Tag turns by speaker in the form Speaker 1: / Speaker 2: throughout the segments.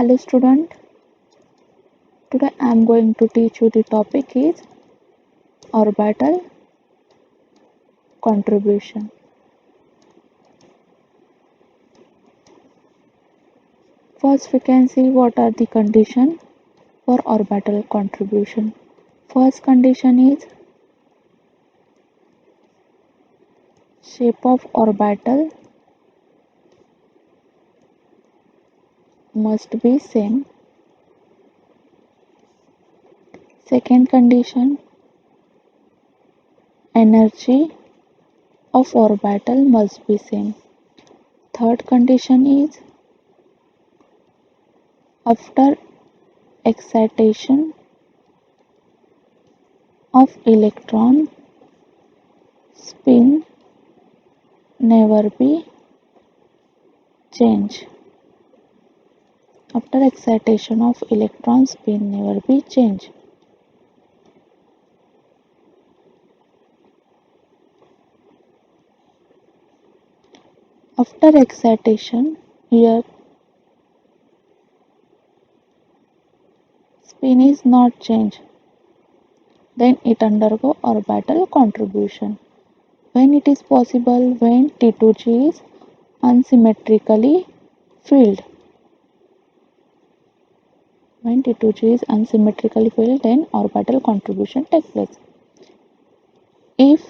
Speaker 1: Hello student, today I am going to teach you the topic is orbital contribution. First we can see what are the conditions for orbital contribution. First condition is shape of orbital must be same. Second condition, energy of orbital must be same. Third condition is after excitation of electron, spin never be change. After excitation of electron, spin never be change. After excitation, here spin is not change. Then it undergo orbital contribution. When it is possible, when T2G is unsymmetrically filled. When T2G is unsymmetrically filled, then orbital contribution takes place. If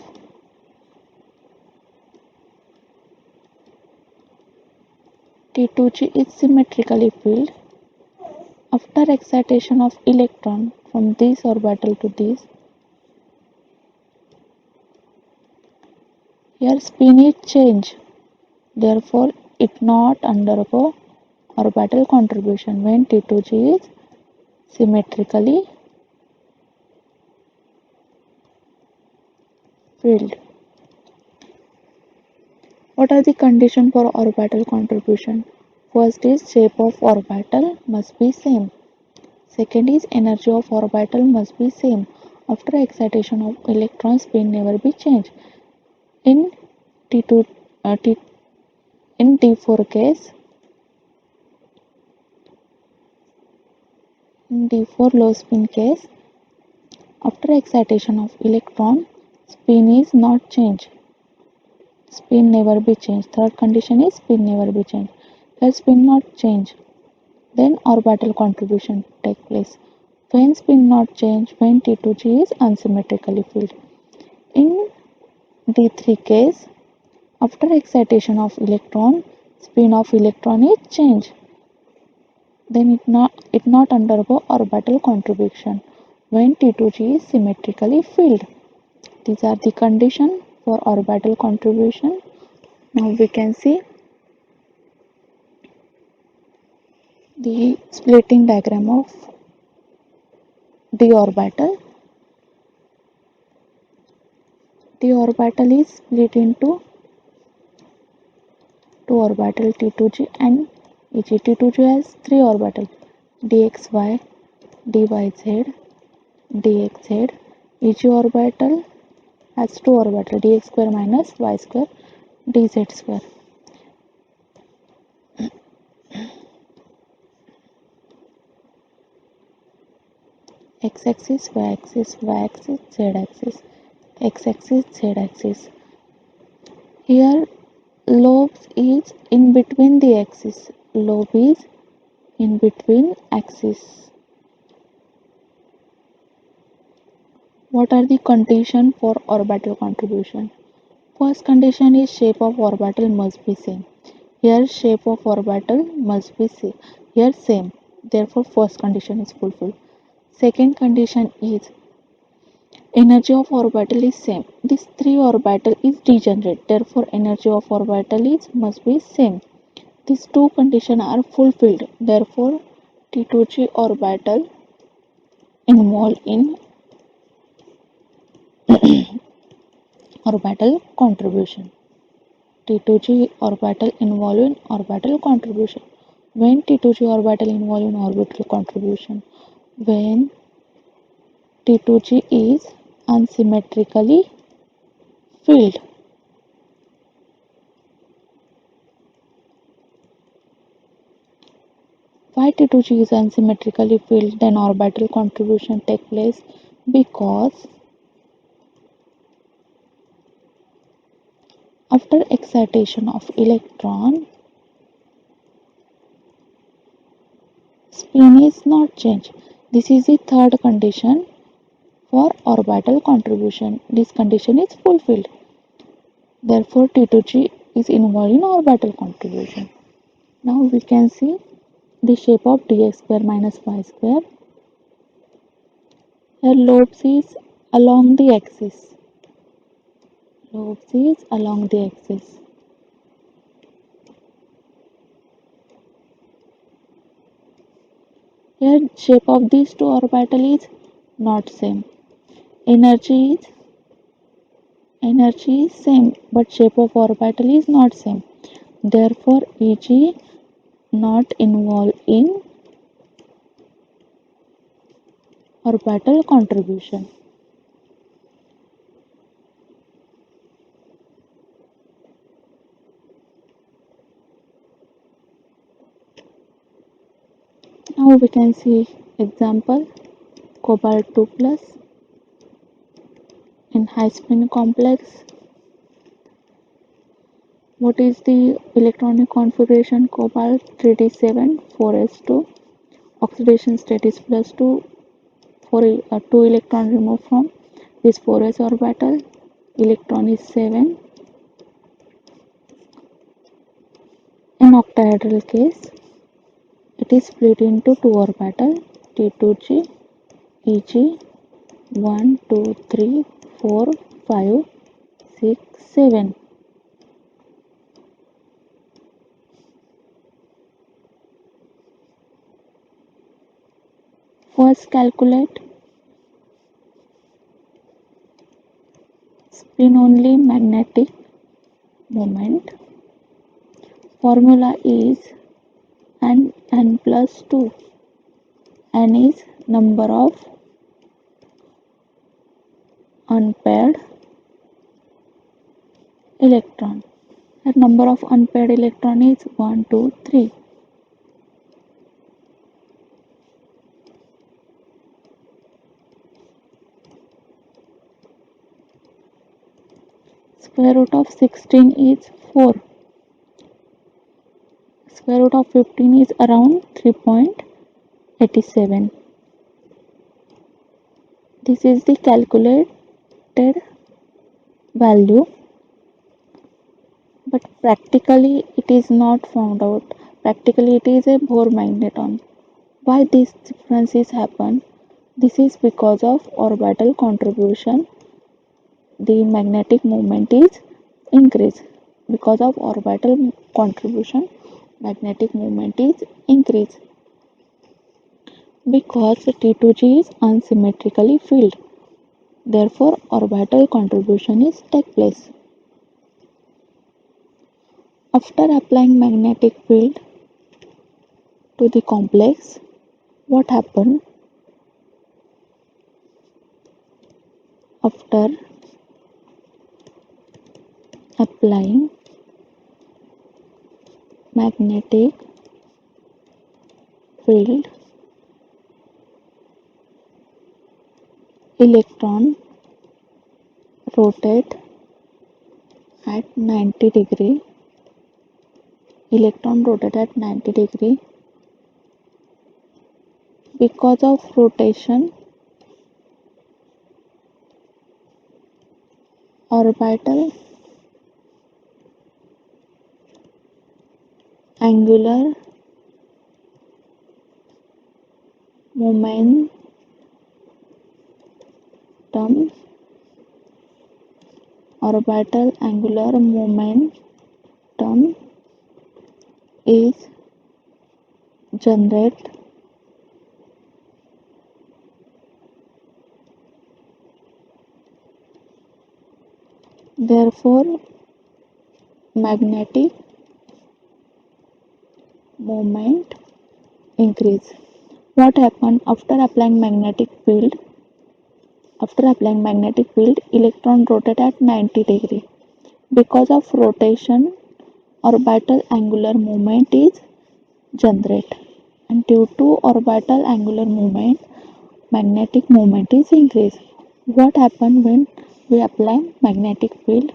Speaker 1: T2G is symmetrically filled, after excitation of electron from this orbital to this, here spin is change. Therefore, it not undergo orbital contribution when T2G is symmetrically filled. What are the conditions for orbital contribution? First is shape of orbital must be same. Second is energy of orbital must be same. After excitation of electron, spin never be changed. In T2 in D4 case, in D4 low spin case, after excitation of electron, spin is not changed. Spin never be changed. Third condition is spin never be changed. If spin not change, then orbital contribution take place. When spin not change, when T2G is unsymmetrically filled. In D3 case, after excitation of electron, spin of electron is changed. Then it not undergo orbital contribution when T2G is symmetrically filled. These are the conditions for orbital contribution. Now we can see the splitting diagram of d orbital. D orbital is split into two orbital T2G and EG. T2G has three orbitals dxy, dyz, dxz. EG orbital has two orbitals dx square minus y square, dz square. X-axis, y-axis, y-axis, z-axis, x-axis, z-axis. Here lobes is in between the axis. Lobe is in between axis. What are the conditions for orbital contribution? First condition is shape of orbital must be same. Here shape of orbital must be same. Here same. Therefore first condition is fulfilled. Second condition is energy of orbital is same. This three orbital is degenerate. Therefore energy of orbital is must be same. These two conditions are fulfilled. Therefore T2G orbital involved in orbital contribution. T2G orbital involved in orbital contribution. When T2G orbital involved in orbital contribution? When T2G is unsymmetrically filled. Why T2G is unsymmetrically filled, then orbital contribution take place because after excitation of electron, spin is not changed. This is the third condition for orbital contribution. This condition is fulfilled. Therefore, T2G is involved in orbital contribution. Now we can see the shape of dx square minus y square. Here lobes is along the axis. Lobes is along the axis. Here shape of these two orbital is not same. Energy is same, but shape of orbital is not same. Therefore, Eg not involved in orbital contribution. Now we can see example cobalt 2 plus in high spin complex. What is the electronic configuration? Cobalt 3d7 4s2, oxidation state is plus 2, 2 electron removed from this 4s orbital, electron is 7. In octahedral case, it is split into 2 orbital T2G, Eg 1, 2, 3, 4, 5, 6, 7. First calculate spin only magnetic moment. Formula is n plus 2. N is number of unpaired electron. The number of unpaired electron is 1, 2, 3. Square root of 16 is 4. Square root of 15 is around 3.87. This is the calculated value, but practically it is not found out. Practically it is a Bohr magneton. Why these differences happen? This is because of orbital contribution. The magnetic moment is increased. Because of orbital contribution, magnetic moment is increased. Because T2G is unsymmetrically filled. Therefore, orbital contribution is take place. After applying magnetic field to the complex, what happened? After applying magnetic field, electron rotate at 90 degree. Electron rotate at 90 degree. Because of rotation, orbital angular momentum orbital angular momentum is generated therefore magnetic moment increase. What happened after applying magnetic field? After applying magnetic field, electron rotate at 90 degree. Because of rotation, orbital angular moment is generated. and due to orbital angular movement, magnetic moment is increased. What happens when we apply magnetic field?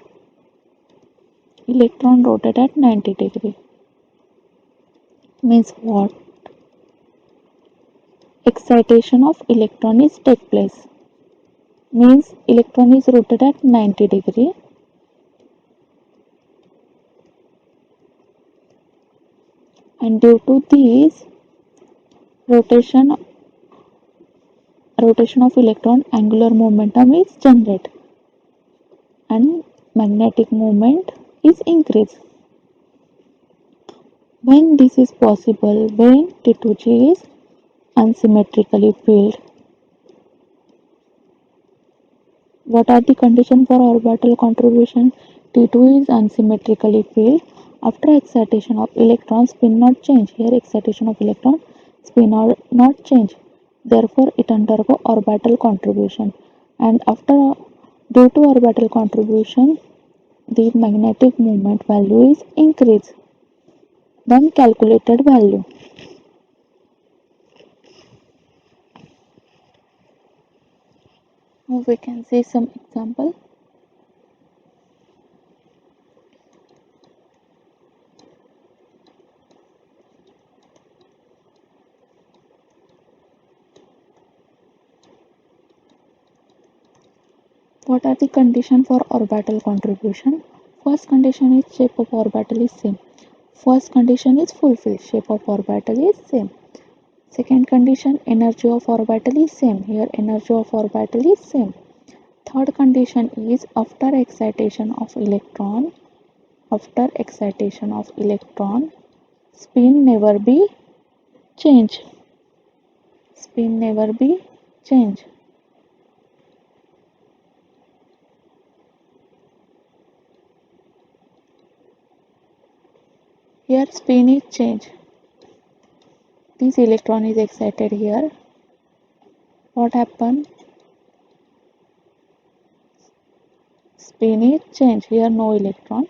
Speaker 1: Electron rotate at 90 degree. Means what? Excitation of electron is take place. Means electron is rotated at 90 degree and due to this rotation of electron, angular momentum is generated and magnetic moment is increased. When this is possible, when T2G is unsymmetrically filled. What are the conditions for orbital contribution? T2 is unsymmetrically filled. After excitation of electron, spin not change. Here excitation of electron, spin not change. Therefore, it undergo orbital contribution. And after due to orbital contribution, the magnetic moment value is increased than calculated value. Now we can see some example. What are the conditions for orbital contribution? First condition is shape of orbital is same. First condition is fulfilled. Shape of orbital is same. Second condition, energy of orbital is same. Here energy of orbital is same. Third condition is after excitation of electron. After excitation of electron, spin never be change. Spin never be change. Here spin is change. This electron is excited here. What happened? Spin is change. Here no electron.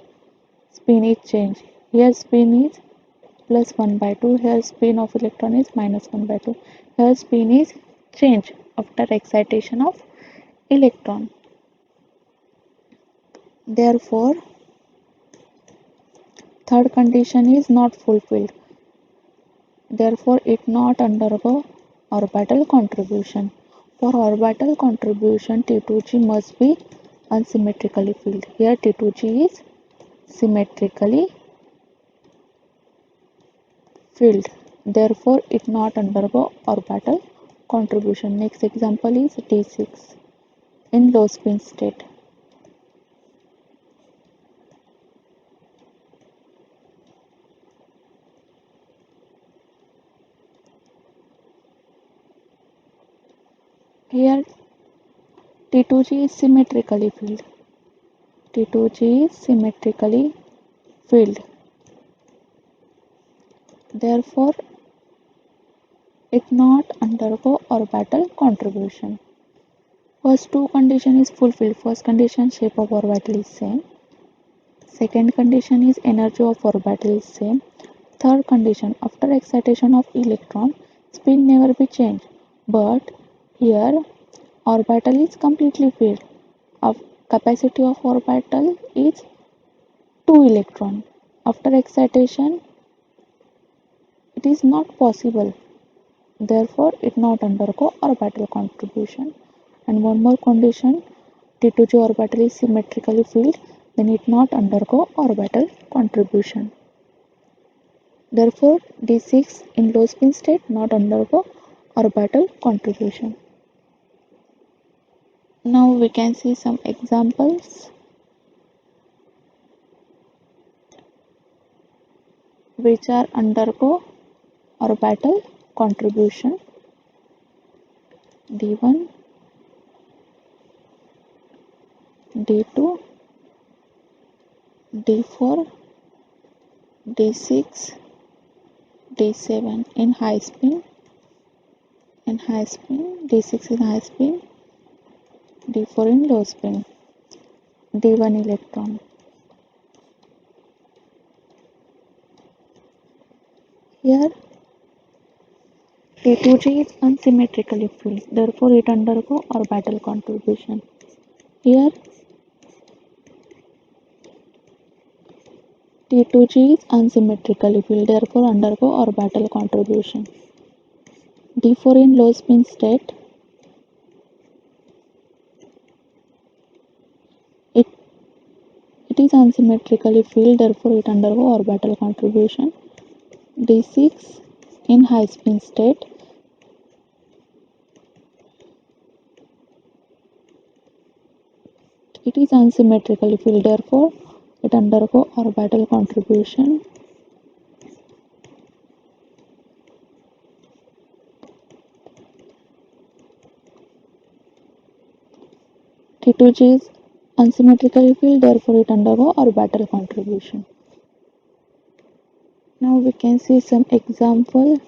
Speaker 1: Spin is change. Here spin is plus 1 by 2. Here spin of electron is minus 1 by 2. Here spin is change after excitation of electron. Therefore, third condition is not fulfilled. Therefore, it not undergo orbital contribution. For orbital contribution, T2G must be unsymmetrically filled. Here T2G is symmetrically filled. Therefore, it not undergo orbital contribution. Next example is D6 in low spin state. Here T2G is symmetrically filled. T2G is symmetrically filled. Therefore, it not undergo orbital contribution. First two condition is fulfilled. First condition, shape of orbital is same. Second condition is energy of orbital is same. Third condition, after excitation of electron, spin never be changed. But here orbital is completely filled. Of capacity of orbital is 2 electron. After excitation, it is not possible. Therefore, it not undergo orbital contribution. And one more condition, T2G orbital is symmetrically filled, then it not undergo orbital contribution. Therefore, D6 in low spin state not undergo orbital contribution. Now we can see some examples which are undergo orbital contribution. D1, D2, D4, D6, D7 in high spin, D6 in high spin, D4 in low spin, D1 electron. Here T2G is unsymmetrically filled, therefore it undergo orbital contribution. Here T2G is unsymmetrically filled, therefore undergo orbital contribution. D4 in low spin state, it, it is unsymmetrically filled, therefore it undergo orbital contribution. D6 in high spin state, it is unsymmetrically filled, therefore it undergo orbital contribution. T2G is unsymmetrically filled, therefore it undergo orbital contribution. Now we can see some example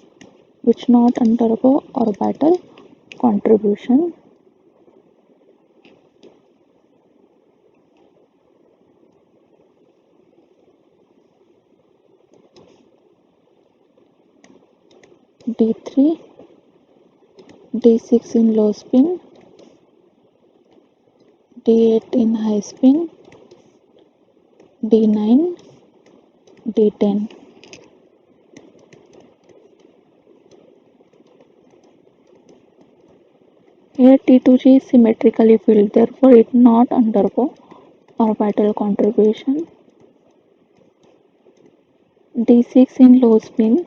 Speaker 1: which not undergo orbital contribution. D3, D6 in low spin, D8 in high spin, D9, D10. Here T2G is symmetrically filled, therefore it not undergo orbital contribution. D6 in low spin,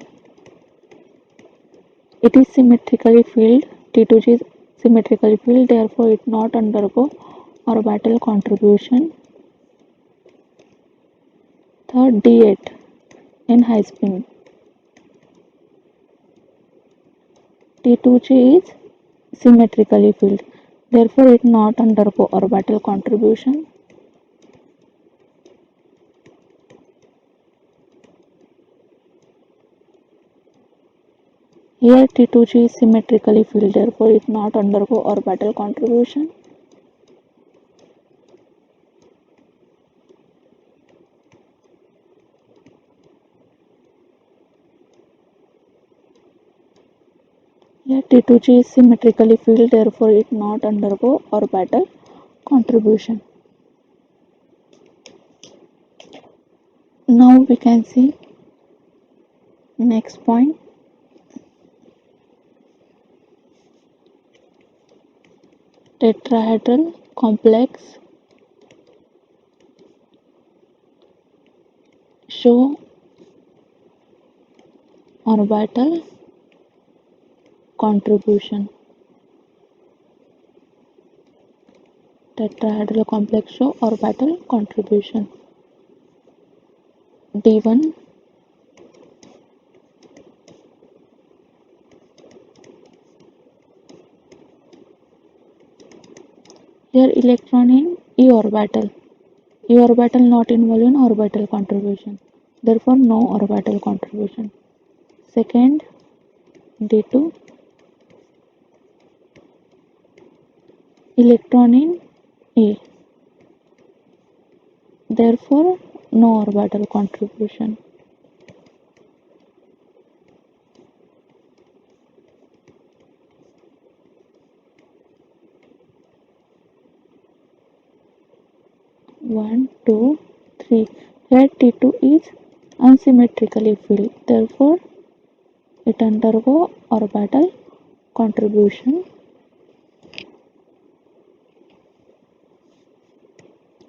Speaker 1: it is symmetrically filled, T2G is symmetrically filled, therefore it not undergo orbital contribution. Third, D8 in high spin, T2G is symmetrically filled, therefore it not undergo orbital contribution. Here T2G is symmetrically filled, therefore it not undergo orbital contribution. Here T2G is symmetrically filled, therefore it not undergo orbital contribution. Now we can see next point. Tetrahedral complex show orbital contribution. Tetrahedral complex show orbital contribution. D1, here electron in E orbital. E orbital not involved in orbital contribution, therefore no orbital contribution. Second, D2, electron in E, therefore no orbital contribution. One, two, three. Here T2 is unsymmetrically filled, therefore it undergo orbital contribution.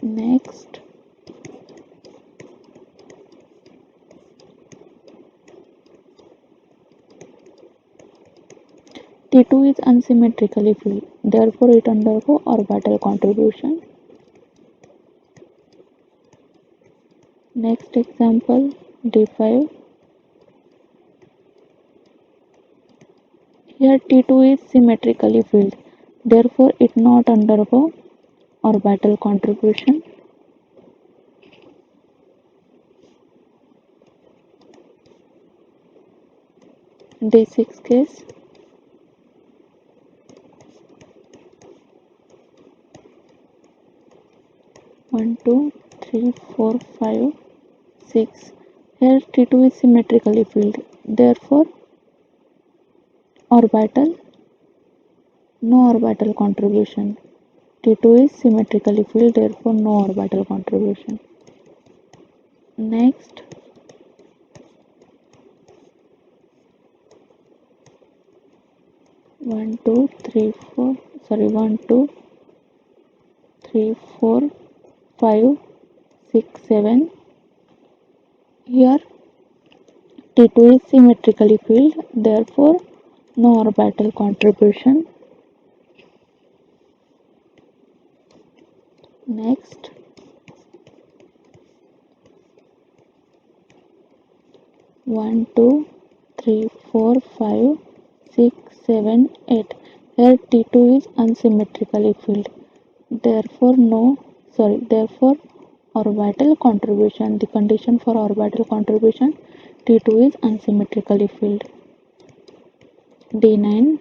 Speaker 1: Next, T2 is unsymmetrically filled, therefore it undergo orbital contribution. Next example, D5. Here T2 is symmetrically filled, therefore it not undergo orbital contribution. D6 case, 1, 2, 3, 4, 5, 6. Here T2 is symmetrically filled, therefore orbital, no orbital contribution. T2 is symmetrically filled, therefore no orbital contribution. Next, 1 2 3 4 sorry 1 2 3 4 5 6 7. Here T2 is symmetrically filled, therefore no orbital contribution. Next, 1 2 3 4 5 6 7 8. Here T2 is unsymmetrically filled, therefore orbital contribution. The condition for orbital contribution, T2 is unsymmetrically filled. D9,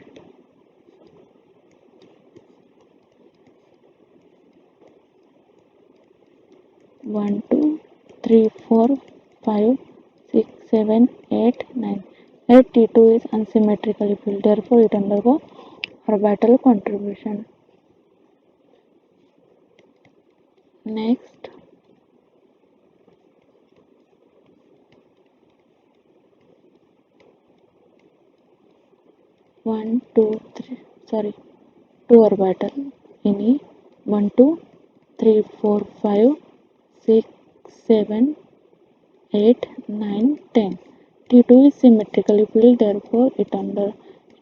Speaker 1: 1 2 3 4 5 6 7 8 9. Here T2 is unsymmetrically filled, therefore it undergo orbital contribution. Next, 1 2 3 2 orbital in E. 1 2 3 4 5 6 7 8 9 10. T2 is symmetrically filled, therefore it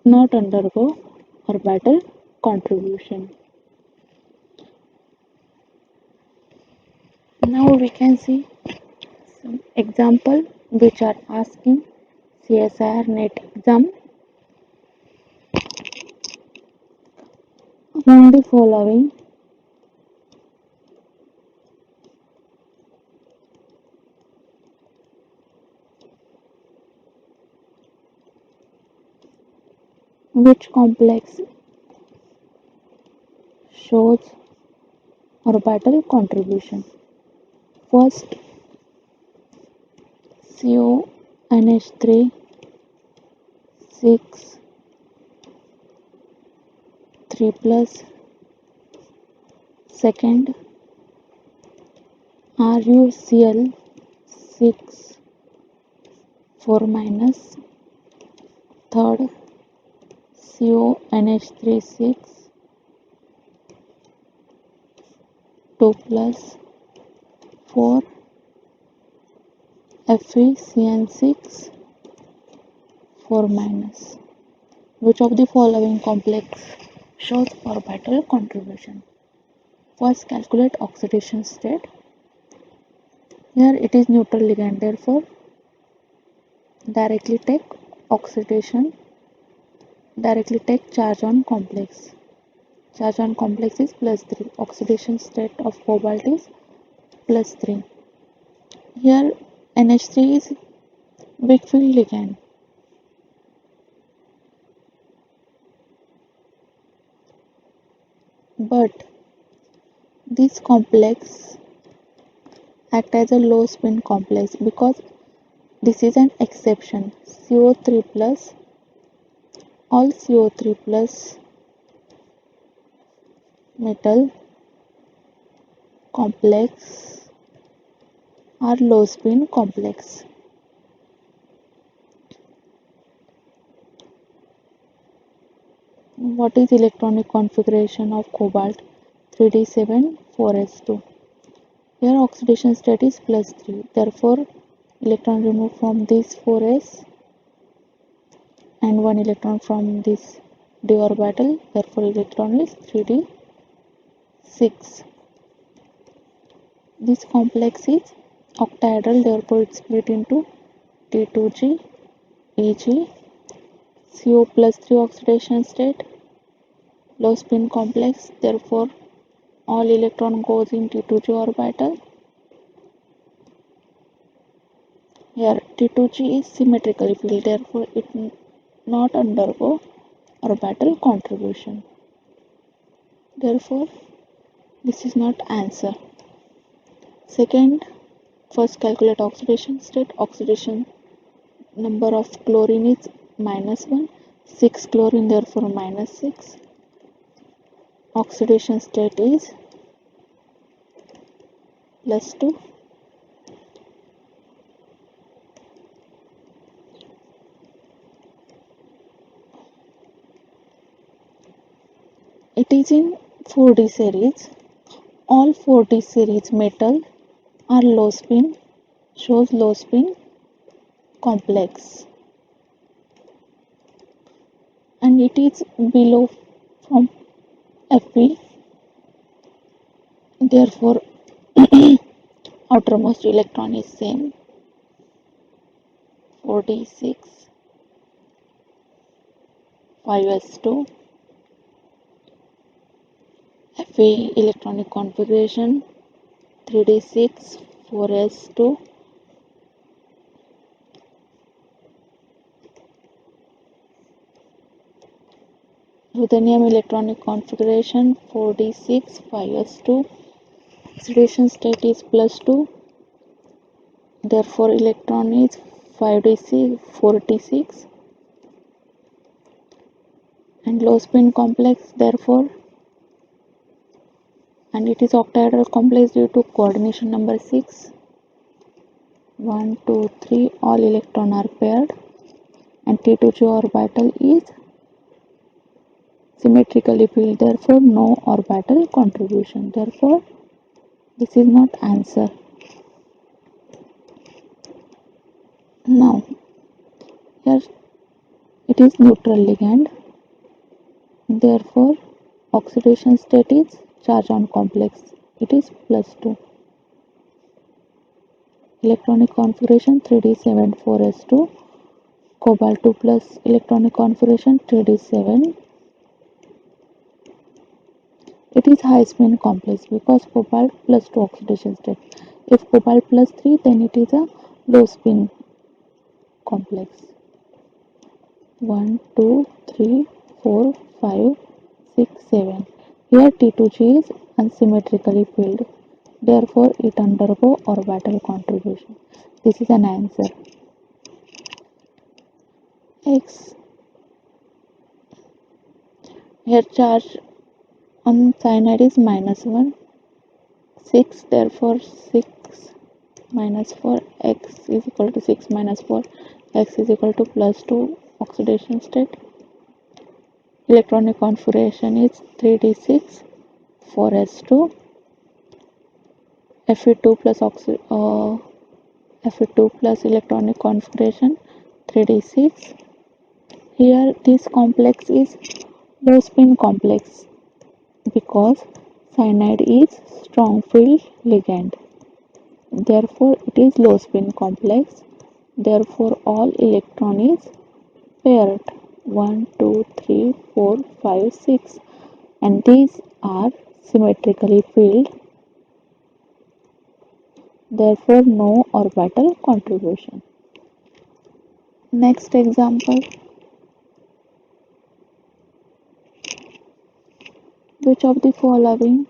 Speaker 1: not undergo orbital contribution. Now we can see some example which are asking CSIR NET exam. Among the following, which complex shows orbital contribution? First, CONH3 6 3 plus. Second, RuCl 6 4 minus. Third, CONH3 6 2 plus. 4, FeCN6 4 minus. Which of the following complex shows orbital contribution? First, calculate oxidation state. Here it is neutral ligand, therefore directly take charge on complex. Charge on complex is +3. Oxidation state of cobalt is +3. Here NH3 is weak field ligand. But this complex act as a low spin complex because this is an exception. CO3 plus, all CO3 plus metal complex are low spin complex. What is electronic configuration of cobalt? 3d7 4s2. Here oxidation state is +3. Therefore, electron removed from this 4s and 1 electron from this d orbital. Therefore, electron is 3d6. This complex is octahedral. Therefore, it split into T2G, Eg, CO +3 oxidation state, low spin complex. Therefore, all electron goes in T2G orbital. Here T2G is symmetrically filled, therefore it not undergo orbital contribution. Therefore, this is not answer. Second, first calculate oxidation state. Oxidation number of chlorine is -1. 6 chlorine, therefore -6. Oxidation state is +2. It is in 4D series. All 4D series metal are low spin, shows low spin complex, and it is below from Fe, therefore outermost electron is same, 4d6, 5s2. Fe electronic configuration 3d6, 4s2. Ruthenium electronic configuration 4d6, 5s2. Oxidation state is +2, therefore electron is 5d6, 4d6, and low spin complex, therefore, and it is octahedral complex due to coordination number 6. 1, 2, 3, all electron are paired, and T2G orbital is symmetrically filled, therefore no orbital contribution. Therefore, this is not answer. Now, here it is neutral ligand, therefore oxidation state is charge on complex, it is +2. Electronic configuration 3d7, 4s2. Cobalt 2 plus electronic configuration 3d7. It is high spin complex because cobalt +2 oxidation state. If cobalt +3, then it is a low spin complex. 1, 2, 3, 4, 5, 6, 7. Here T2G is unsymmetrically filled. Therefore, it undergo orbital contribution. This is an answer. X. Here charge on cyanide is -1. 6, therefore 6 minus 4, x is equal to 6 minus 4, x is equal to +2 oxidation state. Electronic configuration is 3d6, 4s2, Fe2 plus Fe2 plus electronic configuration 3d6. Here this complex is low spin complex because cyanide is strong field ligand. Therefore, it is low spin complex. Therefore, all electron is paired 1, 2, 3, 4, 5, 6, and these are symmetrically filled. Therefore, no orbital contribution. Next example. Which of the following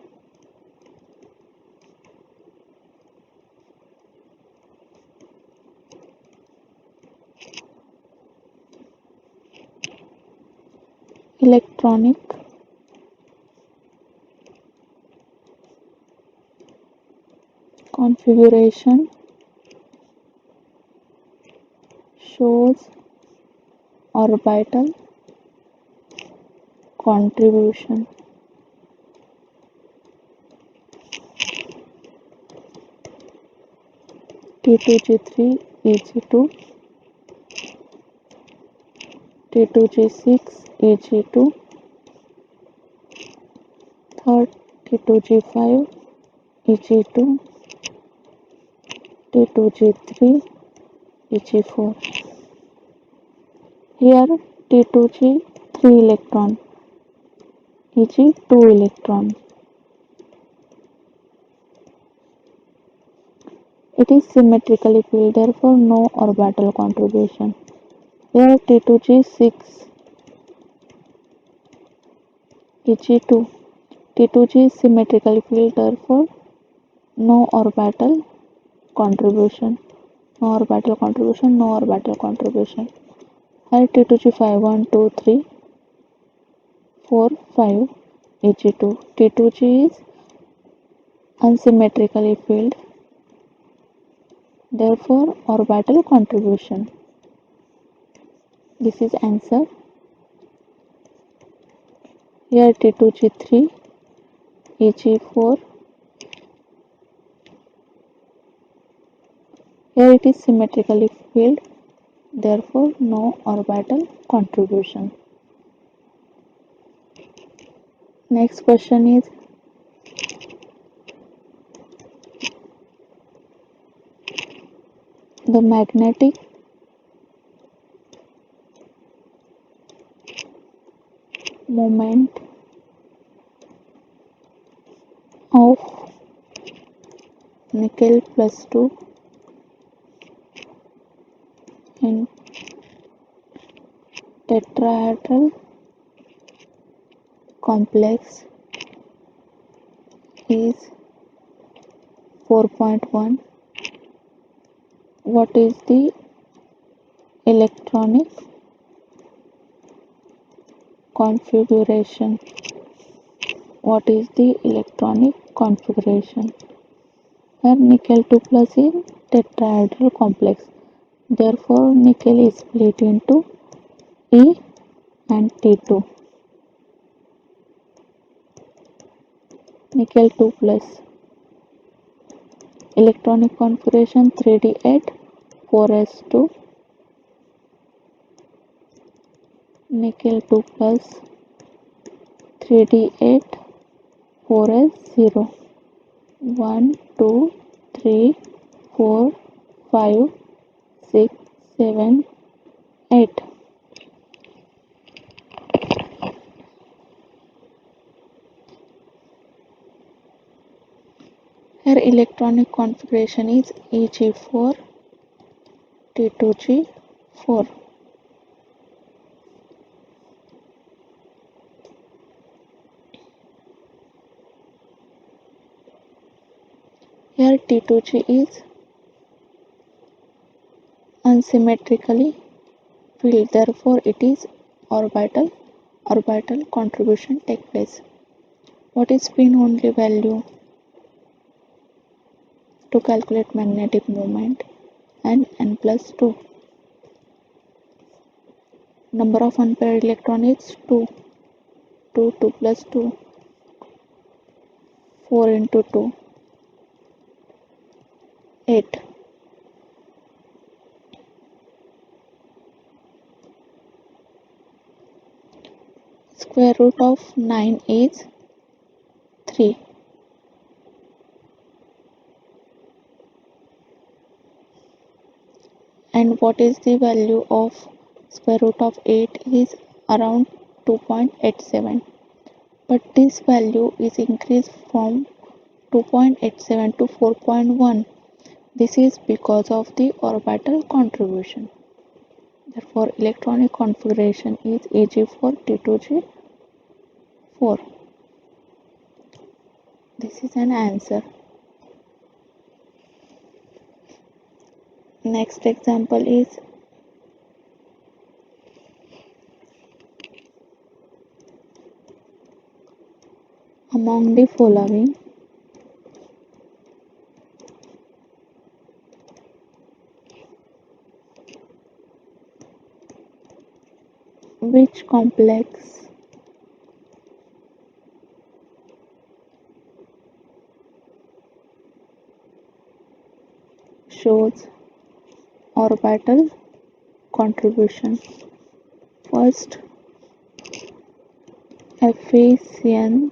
Speaker 1: electronic configuration shows orbital contribution? T2G3 Eg2, T2G6 Eg2, third T2G5 Eg2, T2G3 Eg4. Here T2G 3 electron, Eg 2 electron. It is symmetrically filled, therefore no orbital contribution. Here T2G6 Eg2, T2G is symmetrically filled, therefore no orbital contribution. No orbital contribution, no orbital contribution. Here T2G5 1 2 3 4 5 Ag2. T2G is unsymmetrically filled, therefore orbital contribution. This is answer. Here T2G3 Ag4. Here it is symmetrically filled, therefore no orbital contribution. Next question is the magnetic moment of nickel plus 2 in tetrahedral complex is 4.1. What is the electronic configuration? What is the electronic configuration? Here nickel 2 plus is tetrahedral complex. Therefore nickel is split into E and T2. Nickel 2 plus electronic configuration 3d8 4s2. Nickel 2 plus 3d8 4s0. 1 2 3 4 5 6 7 8. Here electronic configuration is Eg4 T2G4. Here T2G is unsymmetrically filled, therefore it is orbital contribution take place. What is spin only value to calculate magnetic moment? And n plus 2. Number of unpaired electrons 2. 2 plus 2. 4 into 2. 8. Square root of 9 is 3. And what is the value of square root of 8 is around 2.87. But this value is increased from 2.87 to 4.1. This is because of the orbital contribution. Therefore, electronic configuration is Ag4 T2G4. This is an answer. Next example is among the following which complex shows orbital contribution? First, Fe6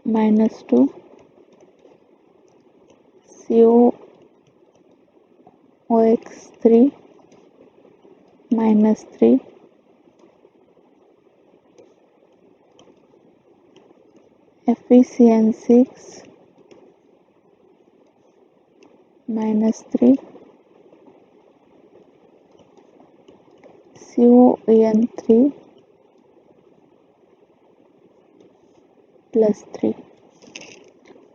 Speaker 1: minus 2 COOX3 minus 3 Fe6 minus 3 CON3 plus 3.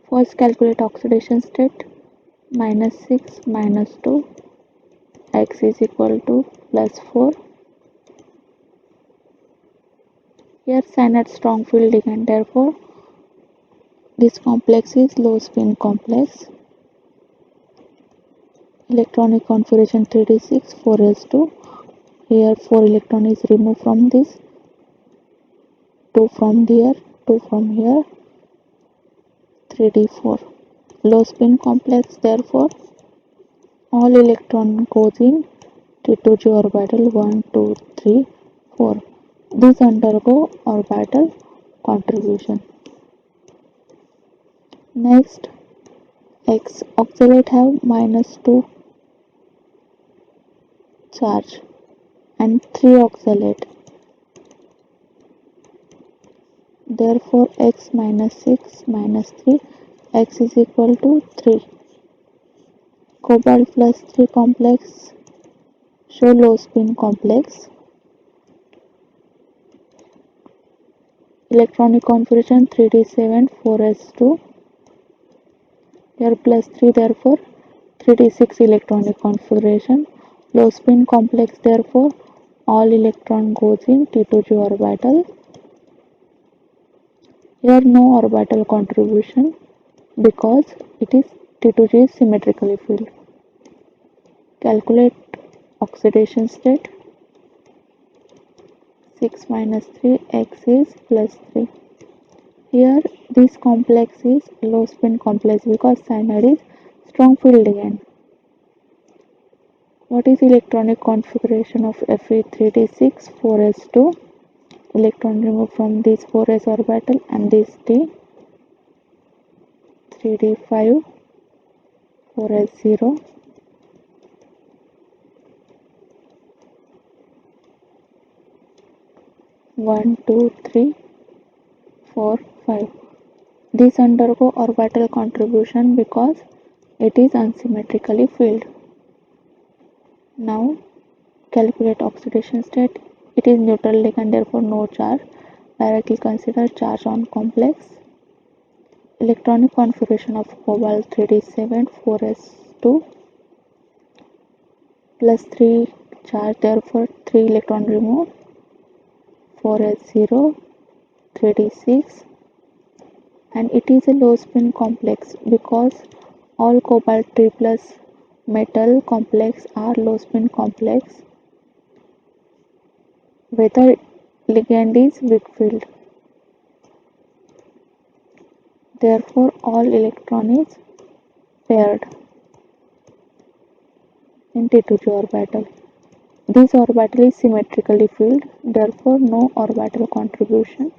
Speaker 1: First calculate oxidation state. -6 -2 x is equal to +4. Here cyanide strong field ligand, therefore this complex is low spin complex. Electronic configuration 3d6 4s2. Here 4 electron is removed from this, 2 from there, 2 from here, 3d4. Low spin complex, therefore all electron goes in T2g orbital 1, 2, 3, 4. These undergo orbital contribution. Next, X oxalate have -2 charge and 3 oxalate. Therefore, X -6 -3, X is equal to 3. Cobalt plus 3 complex show low spin complex. Electronic configuration 3d7 4s2. Here plus 3, therefore 3d6 electronic configuration. Low spin complex, therefore all electron goes in T2g orbital. Here no orbital contribution because it is T2g is symmetrically filled. Calculate oxidation state. 6 -3 x is +3. Here this complex is low spin complex because cyanide is strong field ligand. What is electronic configuration of Fe3d6 4s2? Electron removed from this 4s orbital and this d, 3d5 4s0. One, two, three, 4, 5. These undergo orbital contribution because it is unsymmetrically filled. Now calculate oxidation state. It is neutral ligand, therefore no charge. Directly consider charge on complex. Electronic configuration of cobalt 3d7 4s2 plus 3 charge, therefore 3 electron removed, 4s0 3d6, and it is a low spin complex because all cobalt 3 plus metal complex are low spin complex whether ligand is weak filled. Therefore all electron is paired in T2g orbital. This orbital is symmetrically filled, therefore no orbital contribution.